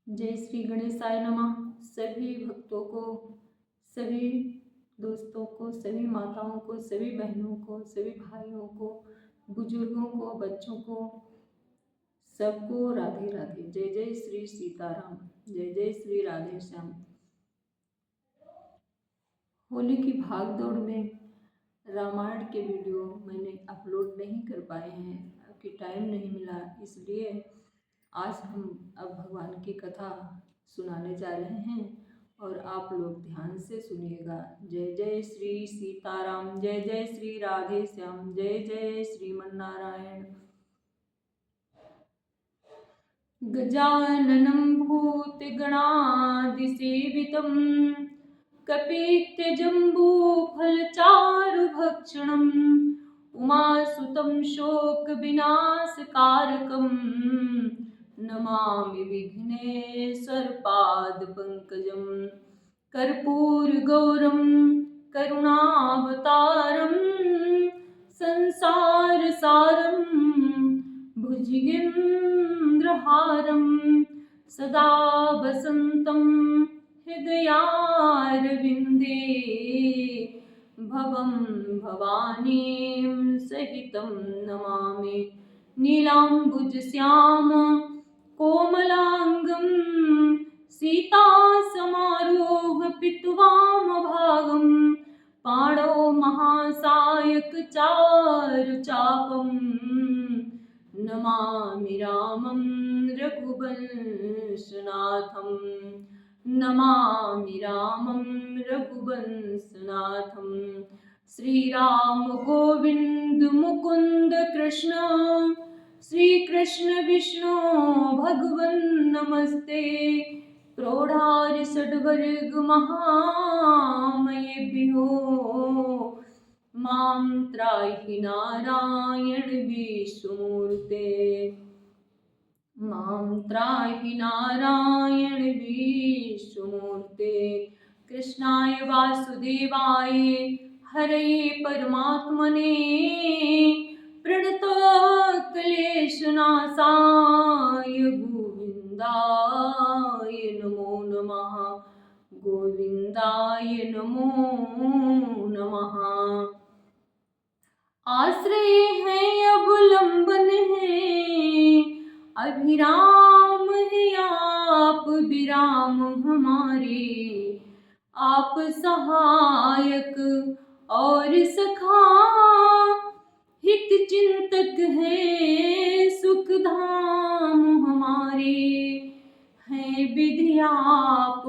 जय श्री गणेशाय नमः। सभी भक्तों को, सभी दोस्तों को, सभी माताओं को, सभी बहनों को, सभी भाइयों को, बुजुर्गों को, बच्चों को, सबको राधे राधे। जय जय श्री सीताराम, जय जय श्री राधे श्याम। होली की भाग दौड़ में रामायण के वीडियो मैंने अपलोड नहीं कर पाए हैं, क्योंकि टाइम नहीं मिला। इसलिए आज हम अब भगवान की कथा सुनाने जा रहे हैं और आप लोग ध्यान से सुनिएगा। जय जय श्री सीताराम, जय जय श्री राधे श्याम, जय जय श्रीमन्नारायण। गजाननं भूतगणादिसेवितं कपित्थजम्बूफलचारुभक्षणम् उमासुतं शोकविनाशकारकं नमामि विघ्नेश्वरपादपङ्कजं। कर्पूरगौरं करुणावतारं संसारसारं भुजगेन्द्रहारं सदा वसन्तं हृदयारविन्दे भवं भवानीं सहितं नमामि। नीलाम्बुजश्याम कोमलांगं सीतासमारोह पितवामभागं पाणौ महासायकचारुचापं नमामि रामं रघुवंशनाथं, नमामि रामं रघुवंशनाथं। श्रीराम गोविंद मुकुंद कृष्ण, श्री कृष्ण विष्णु भगवन् नमस्ते। प्रौढ़ार्य षड्वर्ग महामयेभ्यो मां त्राहि नारायण विष्णुमूर्ते, मां त्राहि नारायण विष्णुमूर्ते। कृष्णाय वासुदेवाय हरये परमात्मने प्रणतक्लेशनाशाय गोविन्दाय नमो नमः, गोविन्दाय नमो नमः। आश्रय है अवलंबन है अभिराम है आप विराम हमारे। आप सहायक और सखा हित चिंतक है सुख धाम हमारे। हैं विधि आप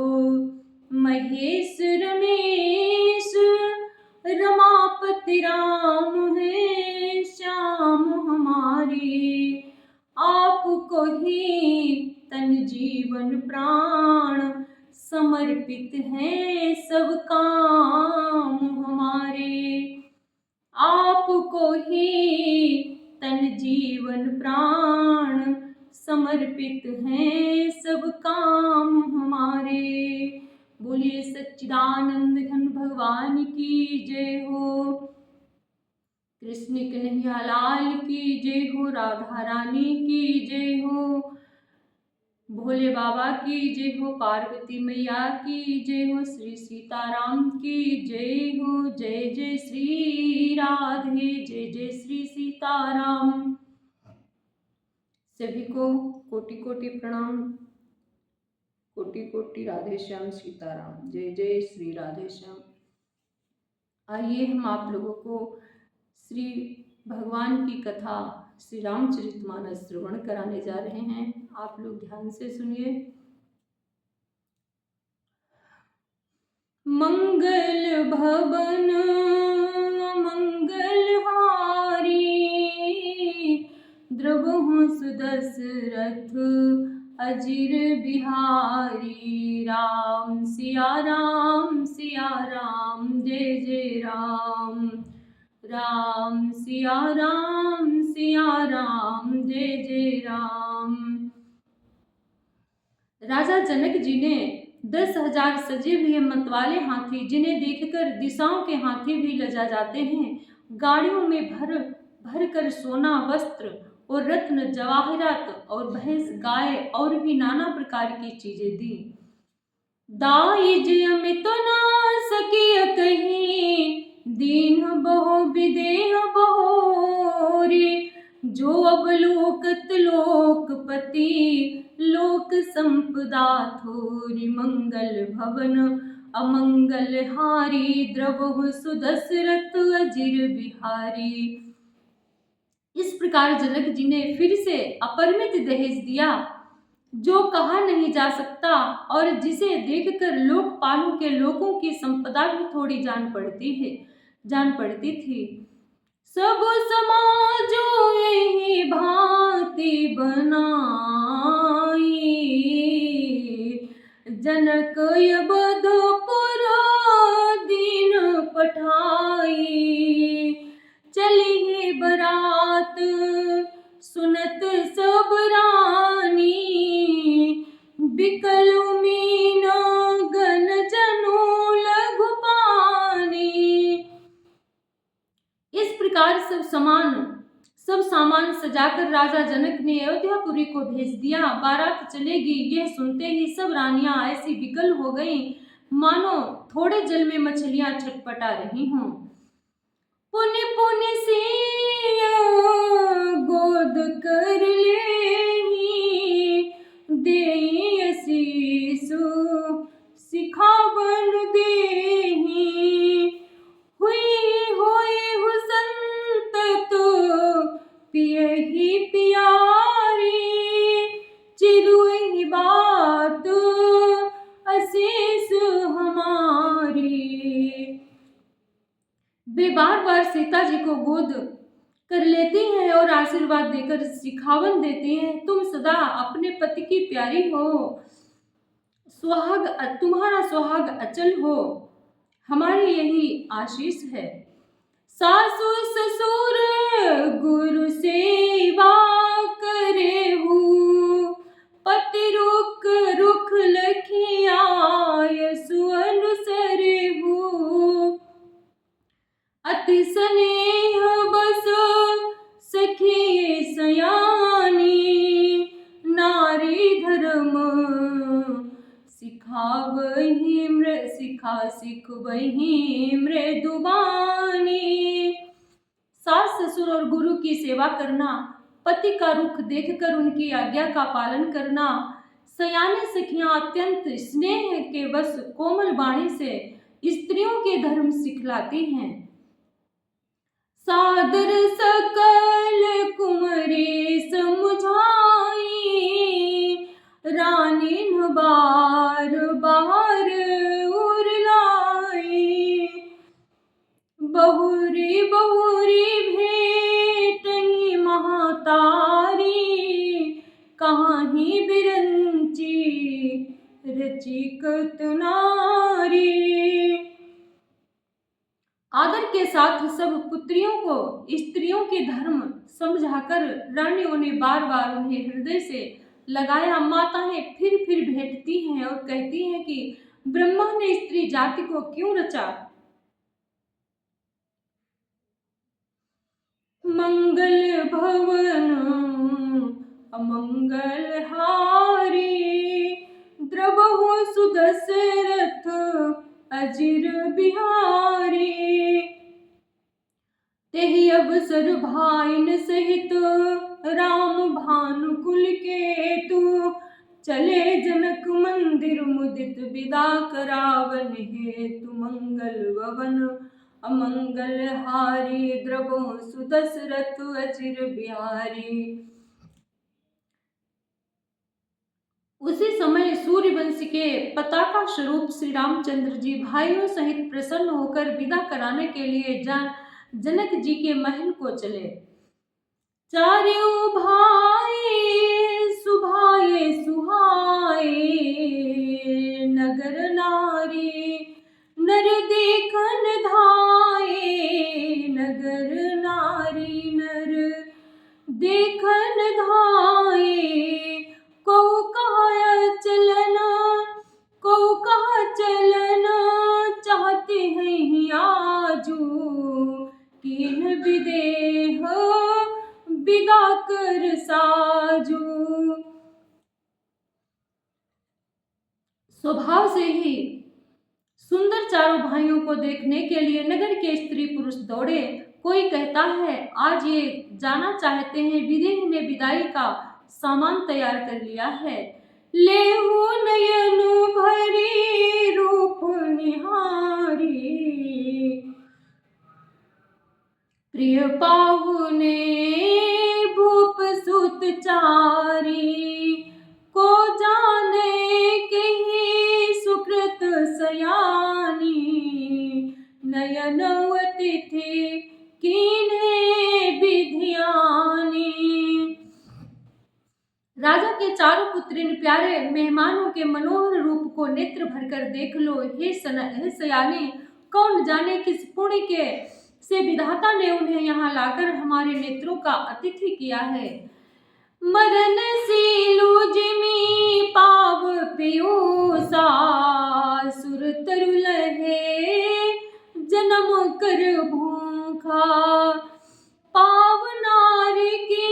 महेश रमेश, रमापति राम है श्याम हमारे। आपको ही तन जीवन प्राण समर्पित है सब काम हमारे। आपको ही तन जीवन प्राण समर्पित है सब काम हमारे। बोलिए सच्चिदानंद घन भगवान की जय हो, कृष्ण कन्हैया लाल की जय हो, राधा रानी की जय हो, भोले बाबा की जय हो, पार्वती मैया की जय हो, श्री सीताराम की जय हो। जय जय श्री राधे, जय जय श्री सीताराम। सभी को कोटि कोटि प्रणाम, कोटि कोटि राधे श्याम सीताराम। जय जय श्री राधे श्याम। आइए हम आप लोगों को श्री भगवान की कथा श्री रामचरितमानस श्रवण कराने जा रहे हैं। आप लोग ध्यान से सुनिए। मंगल भवन मंगलहारी, द्रवहु सुदशरथ अजिर बिहारी। राम सिया राम जय जय राम, राम सिया राम जय जय राम। राजा जनक जी ने 10,000 सजे हुए मतवाले हाथी, जिन्हें देखकर दिशाओं के हाथी भी लजा जाते हैं, गाड़ियों में भर भरकर सोना वस्त्र और रत्न जवाहरात और भैंस गाय और भी नाना प्रकार की चीजें दी। दाइज अमित ना सकिय कहीं, दीन बहु विदेह बहोरी। जो अब लोकत लोकपति, लोक संपदा थोरी। मंगल भवन अमंगल हारी, द्रवहु सुदशरथ अजिर बिहारी। इस प्रकार जनक जी ने फिर से अपरिमित दहेज दिया, जो कहा नहीं जा सकता और जिसे देखकर लोकपालों के लोगों की संपदा भी थोड़ी जान पड़ती थी। सब समाजो यही भांति बनाई, जनक यबधपुर दीन पठाई। चली है बरात सुनत सब रानी, बिकल मीन गन जनु लघु पानी। इस प्रकार सब सामान सजाकर राजा जनक ने अयोध्यापुरी को भेज दिया। बारात चलेगी यह सुनते ही सब रानियां ऐसी विकल हो गईं, मानो थोड़े जल में मछलियां छटपटा रही हों। पुनि पुनि सिया गोद कर लेही, देई असीसु सिखावन देही। हुई होई हुसंतत पियहि पियारी, चिरुहि बात असीस हमारी। वे बार बार सीता जी को गोद कर लेती हैं और आशीर्वाद देकर सिखावन देती हैं। तुम सदा अपने पति की प्यारी हो, तुम्हारा सुहाग अचल हो, हमारी यही आशीष है। सासु ससुर गुरु सेवा करे हूँ, पति रुख रुख लखियाय सुअनुसरे हूँ। अति स्नेह बस सखी सयानी, नारी धर्म सिखवही मृदुबानी। सास ससुर और गुरु की सेवा करना, पति का रुख देखकर उनकी आज्ञा का पालन करना, सयाने सखियां अत्यंत स्नेह के बस कोमल वाणी से स्त्रियों के धर्म सिखलाती हैं। सादर सकल कुमरी समुझाई, रानी न बार बार उरलाई। बहुरी बहुरी भेटही महातारी, कहाही बिरंची रचिकत नारी। आदर के साथ सब पुत्रियों को स्त्रियों के धर्म समझाकर रानियों ने बार बार उन्हें हृदय से लगाया। माताएं फिर भेंटती हैं और कहती हैं कि ब्रह्मा ने स्त्री जाति को क्यों रचा। मंगल भवन अमंगल हारी, द्रवहु सुदशरथ अजिर बिहारी। तेहि अवसर भाइन सहित राम भानुकुल केतु, चले जनक मंदिर मुदित विदा करावन हेतु। मंगल भवन अमंगल हारी, द्रवहु सुदशरथ अजिर बिहारी। उसी समय सूर्यवंशी के पताका स्वरूप श्री रामचंद्र जी भाइयों सहित प्रसन्न होकर विदा कराने के लिए जनक जी के महल को चले। चारों भाई सुभाए सुहाए, नगर नारी नर देखन धाये। नगर नारी नर देखन धाये, कहु कहा चलना, कहु कहा चलना चाहते हैं आजू। कीन विदेह विदा कर साजू। स्वभाव से ही सुंदर चारों भाइयों को देखने के लिए नगर के स्त्री पुरुष दौड़े। कोई कहता है आज ये जाना चाहते हैं, विदेह ने विदाई का सामान तैयार कर लिया है। लेहु नयन भरी रूप निहारी, प्रिय पाहुने भूप सुत चारी, को जाने कही सुकृत सयानी, नयन अतिथि कीन्हे विधियानी। राजा के चारों पुत्रिन प्यारे मेहमानों के मनोहर रूप को नेत्र भरकर देख लो। हे सयानी, कौन जाने किस पुण्य के से विधाता ने उन्हें यहाँ लाकर हमारे नेत्रों का अतिथि किया है। मरण सीलू जिमी पाव पियूसा, सुर तरु लहे जन्म कर भूखा, पाव नारी की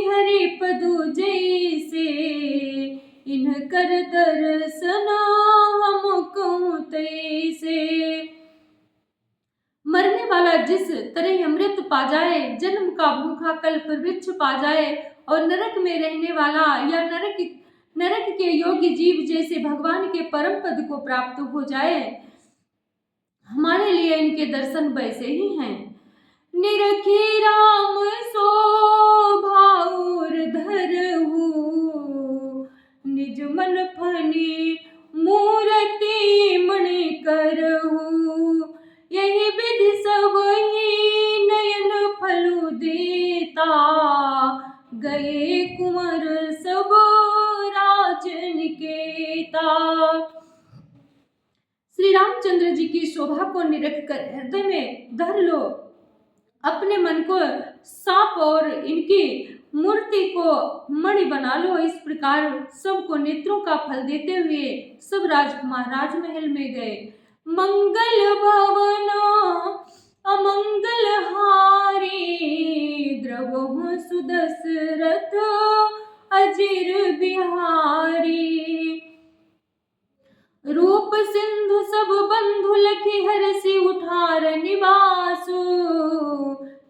हरि पदु जैसे, इन्ह कर दर्शन हम कहूँ तैसे। मरने वाला जिस तरह अमृत पा जाए, जन्म का भूखा कल्प वृक्ष पा जाए, और नरक में रहने वाला या नरक के योग्य जीव जैसे भगवान के परम पद को प्राप्त हो जाए, हमारे लिए इनके दर्शन वैसे ही हैं। निरखी राम सो भाउर धरहु, निज मन फनी मूर्ति मणि करहु, यही विधि सब ही नयन फलु देता, गए कुंवर सब राजनिकेता। श्री रामचंद्र जी की शोभा को निरख कर हृदय में धर लो, अपने मन को सांप और इनकी मूर्ति को मणि बना लो। इस प्रकार सबको नेत्रों का फल देते हुए सब राजकुमार राजमहल में गए। मंगल भवन अमंगल हारी, द्रवहु सुदशरथ अजिर बिहारी, रूप सिंधु सब बंधु लखी हरसि उठार निवासु,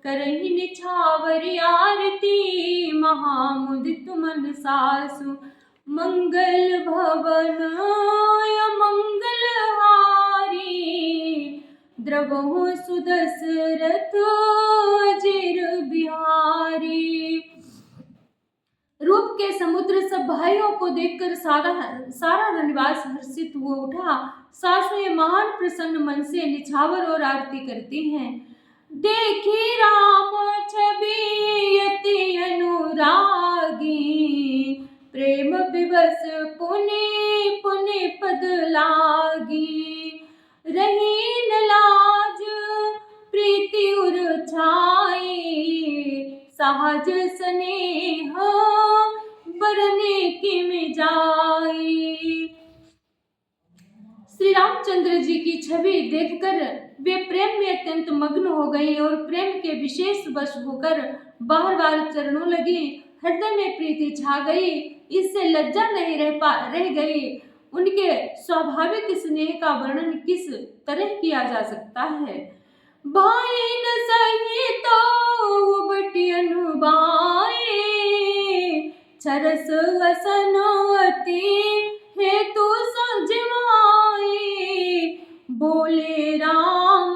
करहि निछावरि आरती महामुदित मन सासु। मंगल भवन अमंगल हारी, द्रवहु सुदशरथ अजिर बिहारी। रूप के समुद्र सब भाइयों को देखकर सारा रनिवास हर्षित हो उठा। सासुएं महान प्रसन्न मन से निछावर और आरती करती हैं। देखी राम छवि अति अनुरागी, प्रेम विवश पुनि पुनि पद लागी, रही न लाज प्रीति उर छाई, सहज स्नेह बरने की में जाई। श्री रामचंद्र जी की छवि देखकर वे प्रेम में अत्यंत मग्न हो गई और प्रेम के विशेष वश होकर बार बार चरणों लगी। हृदय में प्रीति छा गई, इससे लज्जा नहीं रह गई। उनके स्वाभाविक स्नेह का वर्णन किस तरह किया जा सकता है। भाइन सहित उबटी अनुबाए, छरस असन अति हेतु सजवाए, बोले राम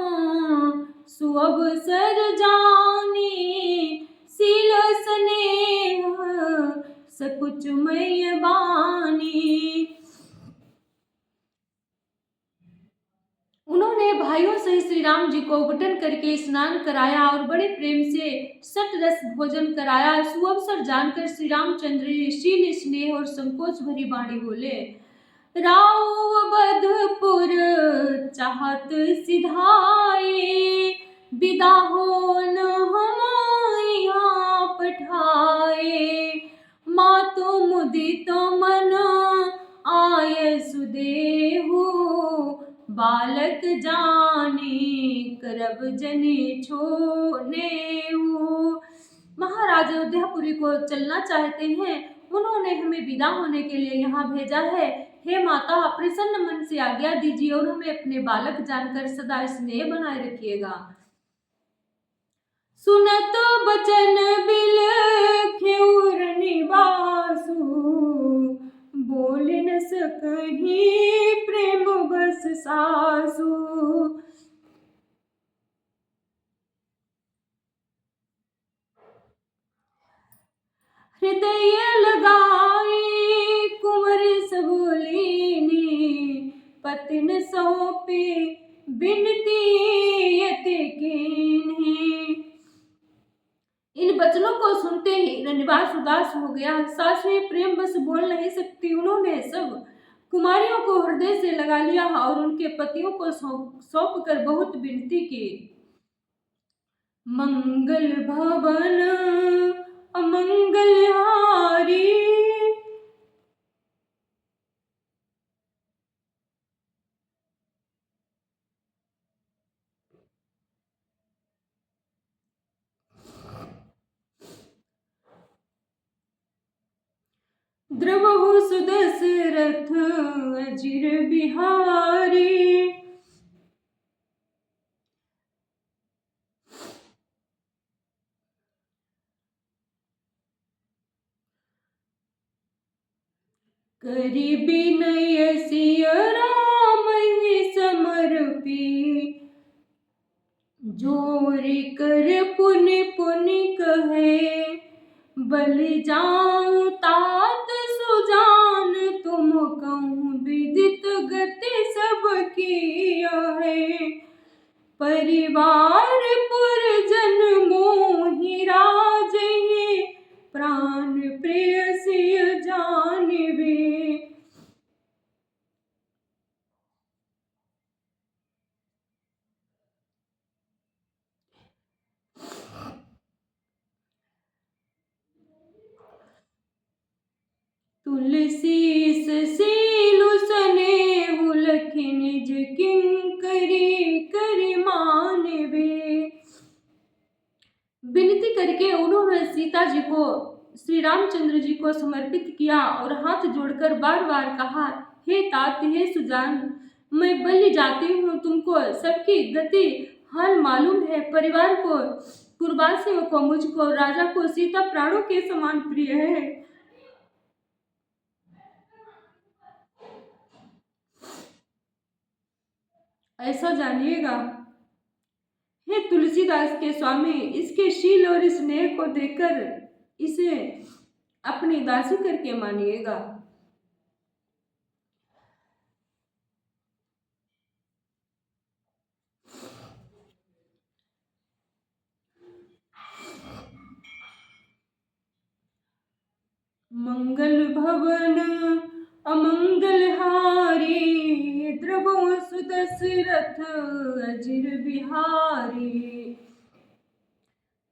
सुअवसर जानी, सील स्नेह सकुच मय बानी। उन्होंने भाइयों से श्री राम जी को उबटन करके स्नान कराया और बड़े प्रेम से सट रस भोजन कराया। सुअवसर जानकर श्री रामचंद्र जी शील स्नेह और संकोच भरी वाणी बोले, राव बधपुर चाहत सिधाए, विदा हो न हम यहाँ पठाए, मातु मुदित मन आय सुदेहु, बालक जाने करब जने छोनेहु। महाराज अयोध्यापुरी को चलना चाहते हैं। उन्होंने हमें विदा होने के लिए यहाँ भेजा है। हे माता, प्रसन्न मन से आज्ञा दीजिए और हमें अपने बालक जानकर सदा स्नेह बनाए रखिएगा। सुनत बचन बिलख्योर निवासु, बोल न सकहि प्रेम बस सासु। हृदय लगाए कुंवर सबोलीनी, पति न सौंपे बिनती यति कीन्ही। इन वचनों को सुनते ही रनिवास उदास हो गया। सासुएं प्रेम बस बोल नहीं सकती। उन्होंने सब कुमारियों को हृदय से लगा लिया और उनके पतियों को सौंप कर बहुत विनती की। मंगल भवन अमंगलहारी, द्रवहु सुदशरथ अजिर बिहारी। करि विनय सिय राम ही समर्पी, जोरि कर पुनि पुनि कहे। बलि जाऊं तात सुजान, तुम कहूँ विदित गति सब किए। परिवार पुरजन मोहि राजहि, प्राण प्रेयसी जानिबे। तुलसीस सीलु सनेहु, लखि निज किंकरी करि मानवे। विनती करके उन्होंने सीता जी को श्री रामचंद्र जी को समर्पित किया और हाथ जोड़कर बार बार कहा, हे तात, हे सुजान, मैं बलि जाती हूँ। तुमको सबकी गति हाल मालूम है। परिवार को, पूर्वासियों को, मुझको, राजा को सीता प्राणों के समान प्रिय है। ऐसा जानिएगा। हे तुलसीदास के स्वामी, इसके शील और स्नेह को देखकर इसे अपनी दासी करके मानिएगा। मंगल भवन अमंगलहारी, द्रवहु सुदशरथ अजिर बिहारी।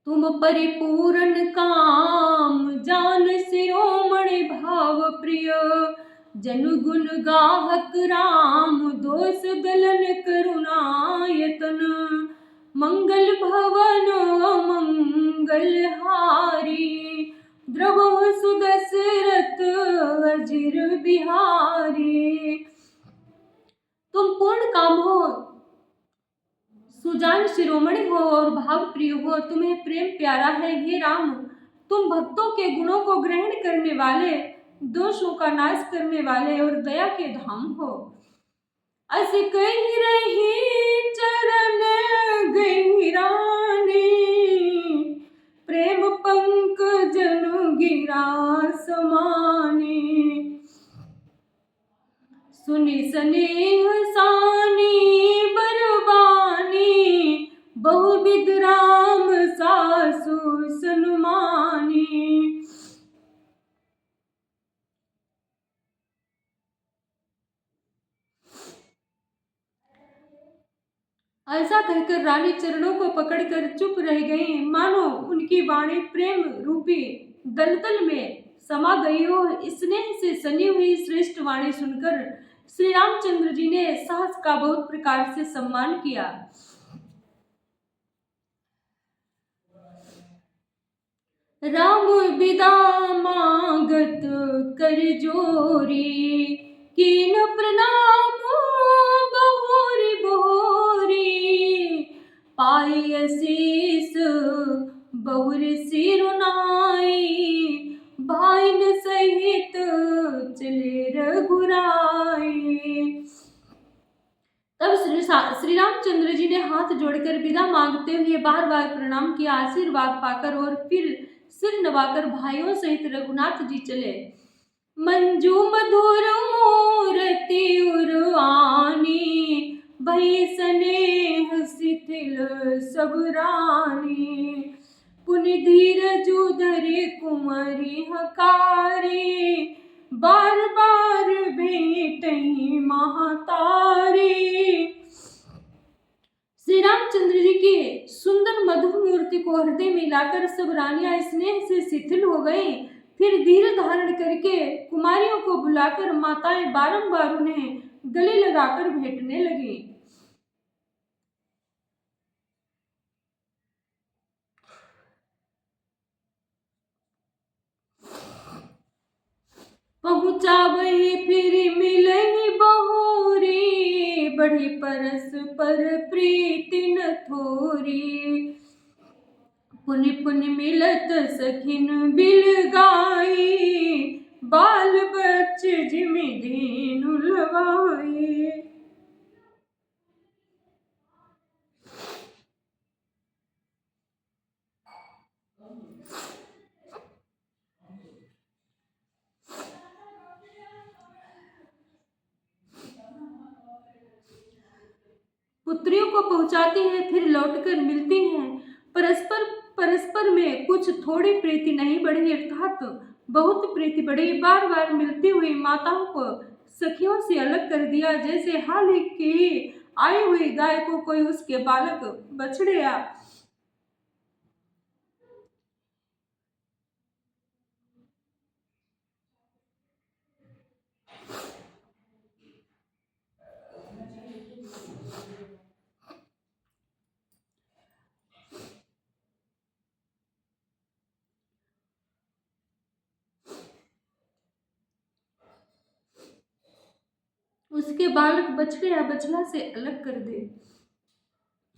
तुम परिपूर्ण काम जान शिरोमणि भाव प्रिय, जनु गुण गाहक राम दोष दलन करुणायतन। मंगल भवन मंगलहारी, द्रवहु सुदशरथ अजिर बिहारी। तुम पूर्ण काम हो, सुजान शिरोमणि हो और भाव प्रिय हो। तुम्हें प्रेम प्यारा है। हे राम, तुम भक्तों के गुणों को ग्रहण करने वाले, दोषों का नाश करने वाले और दया के धाम हो। अस कहि रही चरण गहिरानी, प्रेम पंकजनु गिरा समानी। सुनि स्नेह सानी बरबानी, बहुविध राम सासु सनुमानी। ऐसा कहकर रानी चरणों को पकड़कर चुप रह गई, मानो उनकी वाणी प्रेम रूपी दलदल में समा गई हो। स्नेह से सनी हुई श्रेष्ठ वाणी सुनकर श्री रामचंद्र जी ने साहस का बहुत प्रकार से सम्मान किया। राम बिदा मांगत कर जोरी, कीन प्रणाम बहोरी बहोरी, पाई असीस बहुर सिरुनाई, भाइन सहित चले रघुराई। तब श्री रामचंद्र जी ने हाथ जोड़कर विदा मांगते हुए बार बार प्रणाम किया। आशीर्वाद पाकर और फिर सिर नवाकर भाइयों सहित रघुनाथ जी चले। मंजू मधुर मूर्ति उर्वानी, भई स्नेह शिथिल सब रानी, पुनि धीरजु धरि कुंवरी हकारी, बार बार भेटहि महातारी। श्री रामचंद्र जी की सुंदर मधुर मूर्ति को हृदय में लाकर सब रानियां स्नेह से शिथिल हो गई। फिर धीर धारण करके कुमारियों को बुलाकर माताएं बारंबार उन्हें गले लगाकर भेंटने लगी। पहुँचा वही फिर मिलही बहुरी, बढ़ी परस पर प्रीति न थोरी, पुनि पुनि मिलत सखिन बिल गाई, बाल बच्च जिमि धेनु लवाई। पुत्रियों को पहुंचाती हैं, फिर लौटकर मिलती हैं। परस्पर परस्पर में कुछ थोड़ी प्रीति नहीं बढ़ी, अर्थात बहुत प्रीति बढ़ी। बार बार मिलती हुई माताओं को सखियों से अलग कर दिया, जैसे हाल ही की आई हुई गाय को कोई उसके बालक बछड़े या उसके बालक बछड़े या बछड़ा से अलग कर दे।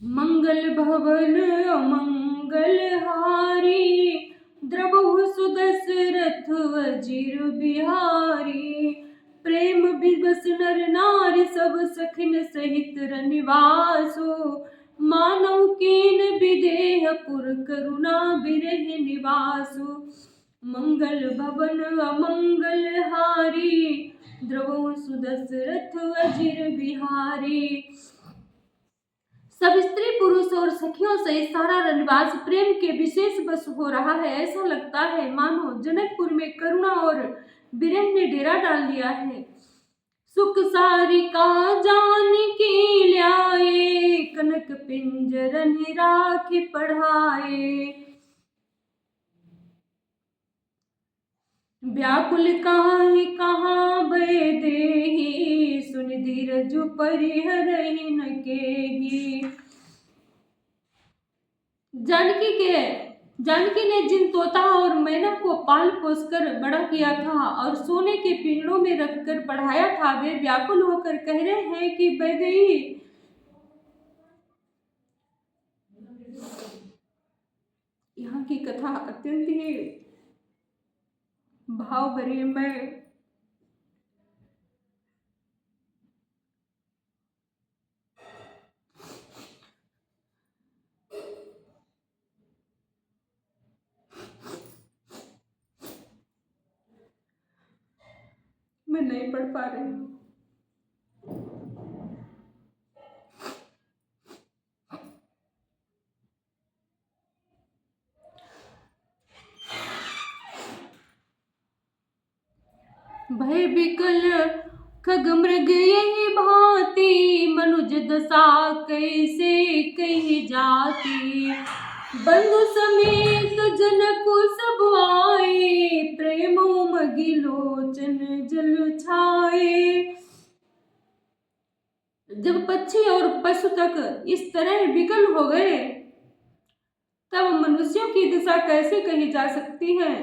मंगल भवन अमंगल हारी, द्रवहु सुदशरथ अजीर बिहारी, प्रेम विवश नर नारी सब सखिन सहित रनिवासो, मानव कीन विदेह पुर करुणा बिरह निवासो। मंगल भवन अमंगल हारी, द्रवहु सुदशरथ अजीर बिहारी। सब स्त्री पुरुष और सखियों सहित सारा रनिवास प्रेम के विशेष बस हो रहा है। ऐसा लगता है मानो जनकपुर में करुणा और विरह ने डेरा डाल दिया है। सुख सारिका जानकी ल्याए, कनक पिंजरन राखी पढ़ाए, व्याकुल काहि कहाँ भय देहि, सुन धीरजु परिहरहि न केहि। जानकी ने जिन तोता और मैना को पाल पोस कर बड़ा किया था और सोने के पिंजरों में रखकर पढ़ाया था, वे व्याकुल होकर कह रहे हैं कि वैदेही यहाँ की कथा अत्यंत ही भाव भरी। मैं नहीं पढ़ पा रही हूँ। भय विकल खग मृग यही भांति, मनुज दशा कैसे कही जाती, बंधु समेत जनक सब आए, प्रेम मगी लोचन जल छाए। जब पक्षी और पशु तक इस तरह विकल हो गए तब मनुष्यों की दशा कैसे कही जा सकती है।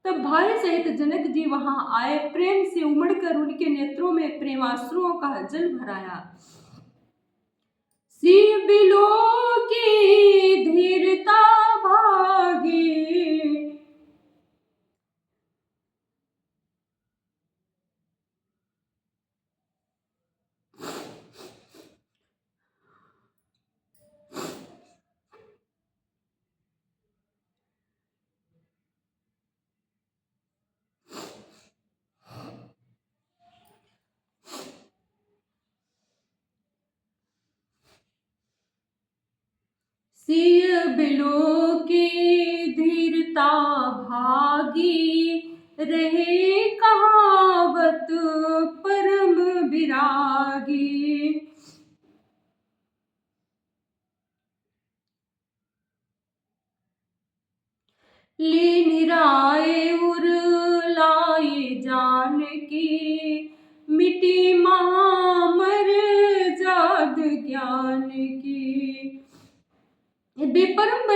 तब भाई सहित जनक जी वहां आए, प्रेम से उमड़कर उनके नेत्रों में प्रेमाश्रुओं का जल भराया। सिय बिलो की धीरता भागी, सिय बिलो की धीरता भागी, रहे कहावत परम विरागी। लीनिराए उर लाए जान की, मिटी महामर जाद ज्ञान की। बेपरम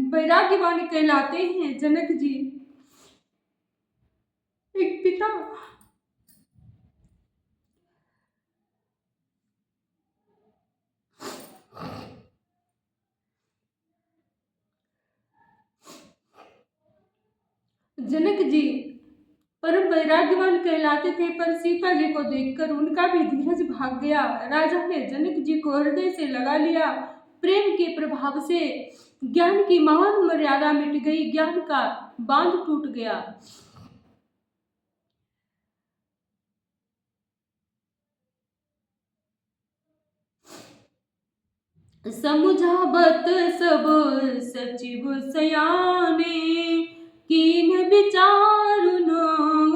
वैराग्यवान कहलाते हैं जनक जी। एक पिता जनक जी परम वैराग्यवान कहलाते थे, पर सीता जी को देखकर उनका भी धीरज भाग गया। राजा ने जनक जी को हृदय से लगा लिया। प्रेम के प्रभाव से ज्ञान की महान मर्यादा मिट गई, ज्ञान का बांध टूट गया। समुझावत सब सचिव सयाने, कीन विचार न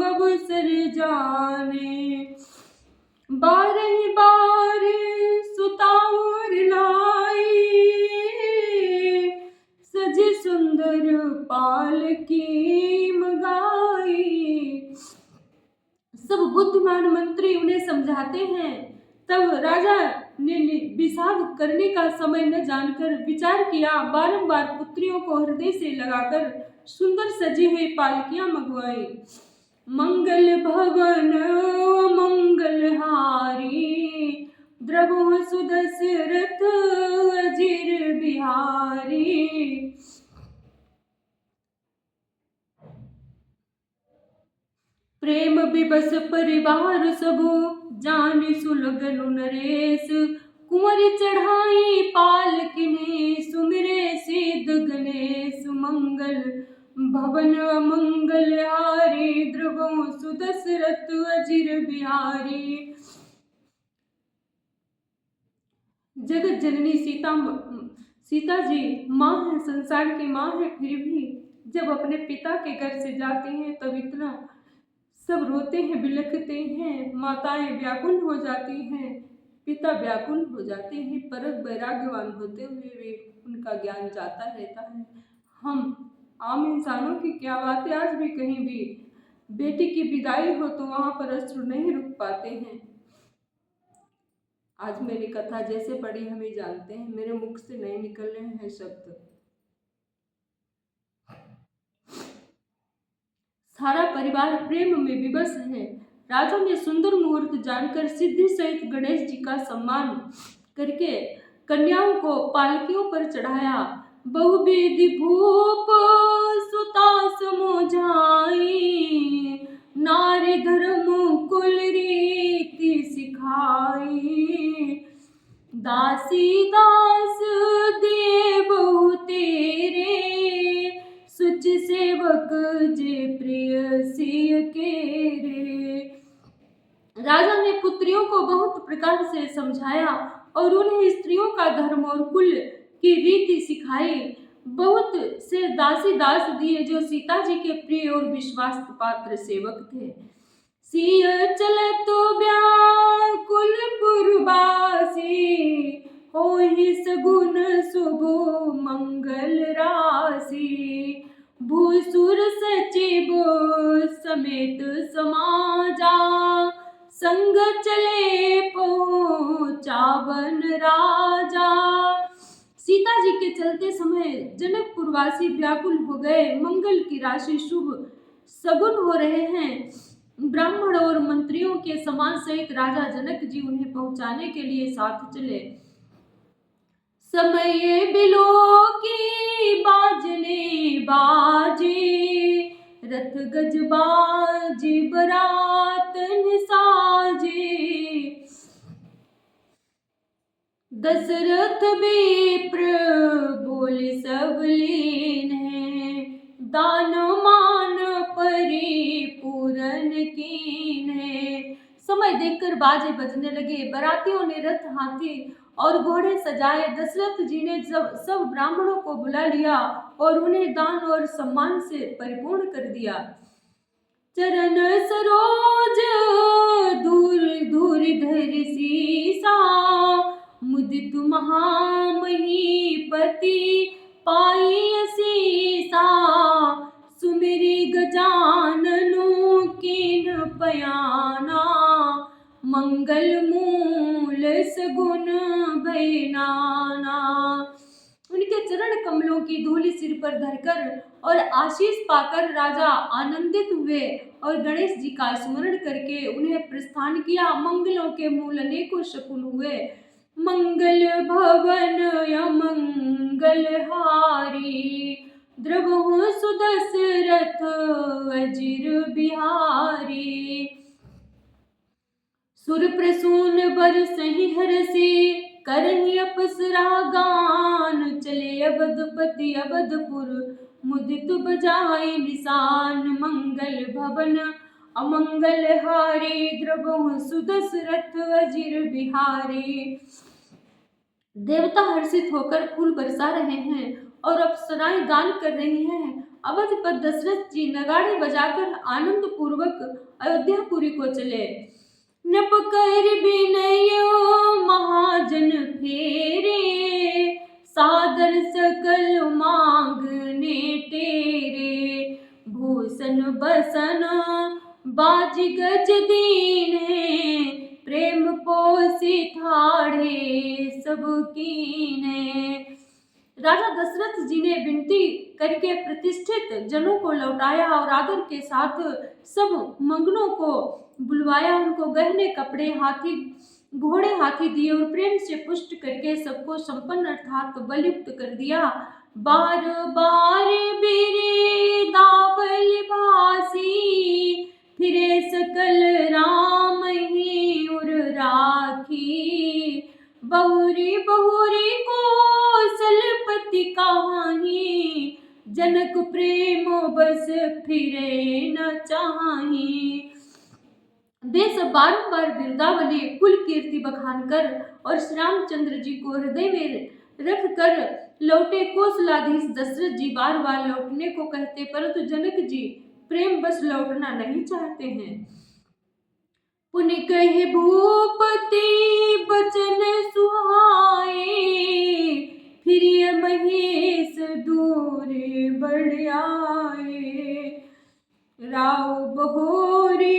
अवसर जाने। बारह बार सुतावर लाई, सजे सुंदर पालकी मंगाई। सब बुद्धिमान मंत्री उन्हें समझाते हैं। तब राजा ने विषाद करने का समय न जानकर विचार किया, बारंबार पुत्रियों को हृदय से लगाकर सुंदर सजी हुई पालकियां मंगवाई। मंगल भवन मंगलहारी, द्रवो सुदशरथ अजिर बिहारी। प्रेम विबस परिवार सबो, जान सुलगनु नरेश। कुंवर चढ़ाई पालकिने, सुमिरे सिद्ध गणेश। मंगल भवन मंगलहारी, ध्रुवो सुदशरथ अजिर बिहारी। जगत जननी सीता जी माँ है, संसार की माँ है, फिर भी जब अपने पिता के घर से जाते हैं तब इतना सब रोते हैं, बिलखते हैं, माताएं व्याकुल हो जाती हैं, पिता व्याकुल हो जाते हैं। परम वैराग्यवान होते हुए भी उनका ज्ञान जाता रहता है। हम आम इंसानों की क्या बात है, आज भी कहीं भी बेटी की विदाई हो तो वहां पर अश्रु नहीं रुक पाते हैं। आज मेरी कथा जैसे पढ़ी हम ही जानते हैं, मेरे मुख से नहीं निकल रहे हैं शब्द। सारा परिवार प्रेम में विवश है। राजा ने सुंदर मुहूर्त जानकर सिद्धि सहित गणेश जी का सम्मान करके कन्याओं को पालकियों पर चढ़ाया। बहुविधि भूप सुता समझाई, नारी धर्म कुल रीति सिखाई। दासी दास दे बहु तेरे, सुच सेवक जे प्रिय सिय केरे। राजा ने पुत्रियों को बहुत प्रकार से समझाया और उन्हें स्त्रियों का धर्म और कुल की रीति सिखाई। बहुत से दासी दास दिए जो सीता जी के प्रिय और विश्वास पात्र सेवक थे। सिय चले तो व्याकुल पुरवासी, होहि सगुन शुभ मंगल राशि। भूसुर सचिव समेत समाजा, संग चले पहुँचावन राजा। सीता जी के चलते समय जनकपुरवासी व्याकुल हो गए। मंगल की राशि, शुभ सगुन हो रहे हैं। ब्राह्मण और मंत्रियों के समाज सहित राजा जनक जी उन्हें पहुंचाने के लिए साथ चले। समय बिलो की बाजने बाजे, रथ गज बाजे बरात निसाजे। दशरथ विप्र बोले सब लीन है, दान मान परिपूरन कीन है। समय देखकर बाजे बजने लगे। बरातियों ने रथ, हाथी और घोड़े सजाए। दशरथ जी ने सब ब्राह्मणों को बुला लिया और उन्हें दान और सम्मान से परिपूर्ण कर दिया। चरण सरोज दूर दूर धर सीसा, मुदित महामहीपति पाई असीसा। सुमिरी गजाननु कीन पयाना, मंगल मूल सगुन भय नाना। उनके चरण कमलों की धूलि सिर पर धरकर और आशीष पाकर राजा आनंदित हुए और गणेश जी का स्मरण करके उन्हें प्रस्थान किया। मंगलों के मूल अनेकों शकुन हुए। मंगल भवन अमंगल हारी, द्रवहु सुदशरथ अजिर बिहारी। सुर प्रसून बरसहि हरषि, करहि अप्सरा गान। चले अवधपति अवधपुर, मुदित बजाय निशान। मंगल भवन अमंगल हारी, द्रवहु सुदशरथ अजिर बिहारी। देवता हर्षित होकर फूल बरसा रहे हैं और अप्सराएं गान कर रही हैं। अवधपति दशरथ जी नगाड़े बजाकर आनंद पूर्वक अयोध्यापुरी को चले। नप कर विनय महाजन फेरे, सादर सकल मांगने तेरे। भूषण बसन बाज गज दीने, प्रेम पोसी ठाढ़े सब कीने। राजा दशरथ जी ने विनती करके प्रतिष्ठित जनों को लौटाया और आदर के साथ सब मंगनों को बुलवाया। उनको गहने, कपड़े, हाथी घोड़े हाथी दिए और प्रेम से पुष्ट करके सबको संपन्न अर्थात बलयुक्त कर दिया। बार बार बिरे दावल भासी, फिरे सकल राम ही उर राखी। बहुरी बहुरी कौशलपति कहाही, जनक प्रेम बस फिरे न चाही। देश बारंबार बिरदावली कुल कीर्ति बखान कर और श्री रामचंद्र जी को हृदय में रख कर लौटे। कौशलाधीश दशरथ जी बार बार लौटने को कहते, परंतु जनक जी प्रेम बस लौटना नहीं चाहते हैं। पुनि कहे भूपति बचन सुहाए, फिर महेश दूर बढ़ आए। राव बहोरी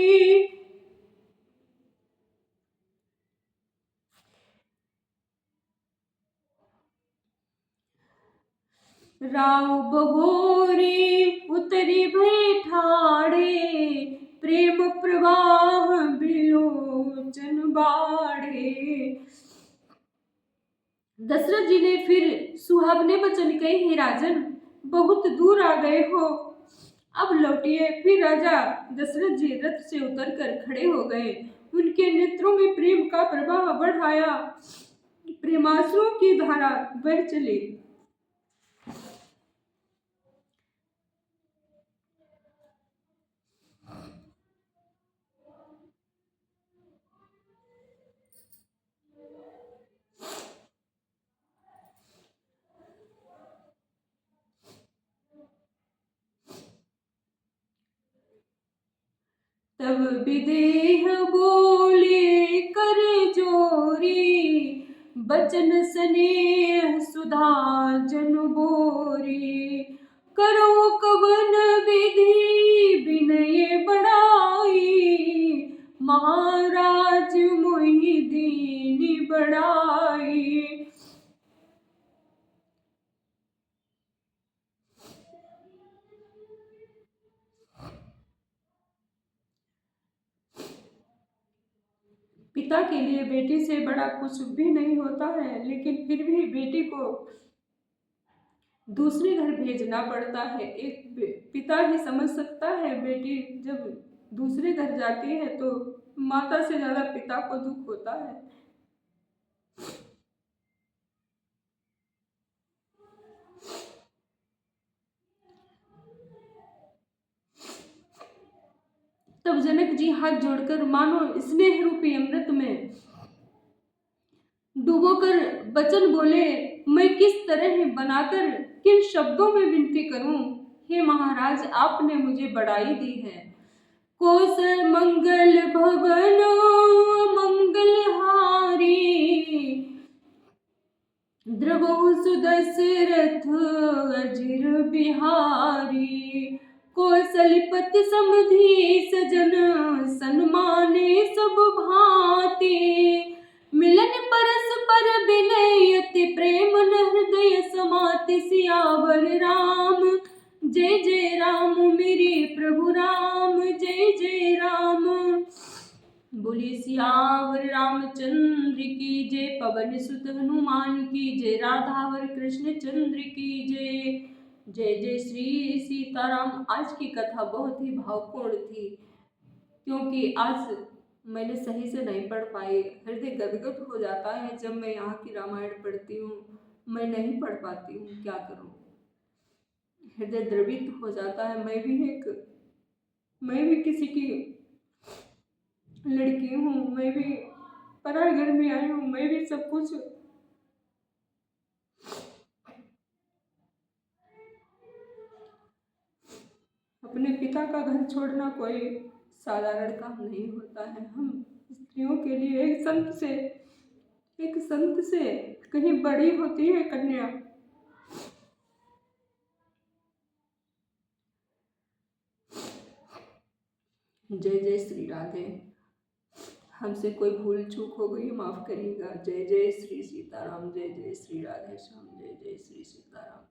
राव बहोरी उतरी भय ठाड़े, प्रेम प्रवाह बिलोचन बाढ़े। दशरथ जी ने फिर सुहावने वचन कहे, हे राजन, बहुत दूर आ गए हो, अब लौटिए। फिर राजा दशरथ जी रथ से उतरकर खड़े हो गए। उनके नेत्रों में प्रेम का प्रवाह बढ़ आया, प्रेमाश्रुओं की धारा बह चली। तब विदेह बोले कर जोरी, बचन स्नेह सुधा जन बोरी। करो कवन विधि विनय बढ़ाई, महाराज मोहि दीन बढ़ाई। पिता के लिए बेटी से बड़ा कुछ भी नहीं होता है, लेकिन फिर भी बेटी को दूसरे घर भेजना पड़ता है। एक पिता ही समझ सकता है, बेटी जब दूसरे घर जाती है तो माता से ज्यादा पिता को दुख होता है। तब जनक जी हाथ जोड़कर मानो स्नेह रूपी अमृत में डूबोकर वचन बोले, मैं किस तरह बनाकर किन शब्दों में विनती करूं। हे महाराज, आपने मुझे बढ़ाई दी है। कोसर मंगल भवन मंगलहारी, द्रवहु सुदशरथ अजिर बिहारी। कौशलपति समधि सजन सन्माने सब भांति, मिलन परस्पर विनय अति प्रेम न हृदय समाति। सियावर राम जय जय राम, मेरे प्रभु राम जय जय राम। बोलिए सियावर रामचंद्र की जय, पवन सुत हनुमान की जय, राधावर कृष्ण चंद्र की जय। जय जय श्री सीताराम। आज की कथा बहुत ही भावपूर्ण थी, क्योंकि आज मैंने सही से नहीं पढ़ पाई। हृदय गदगद हो जाता है जब मैं यहाँ की रामायण पढ़ती हूँ। मैं नहीं पढ़ पाती हूँ, क्या करूँ, हृदय द्रवित हो जाता है। मैं भी किसी की लड़की हूँ, मैं भी पराए घर में आई हूँ, मैं भी सब कुछ अपने पिता का घर छोड़ना कोई साधारण काम नहीं होता है। हम स्त्रियों के लिए एक संत से कहीं बड़ी होती है कन्या। जय जय श्री राधे। हमसे कोई भूल चूक हो गई, माफ करिएगा। जय जय श्री सीताराम, जय जय श्री राधे श्याम, जय जय श्री सीताराम।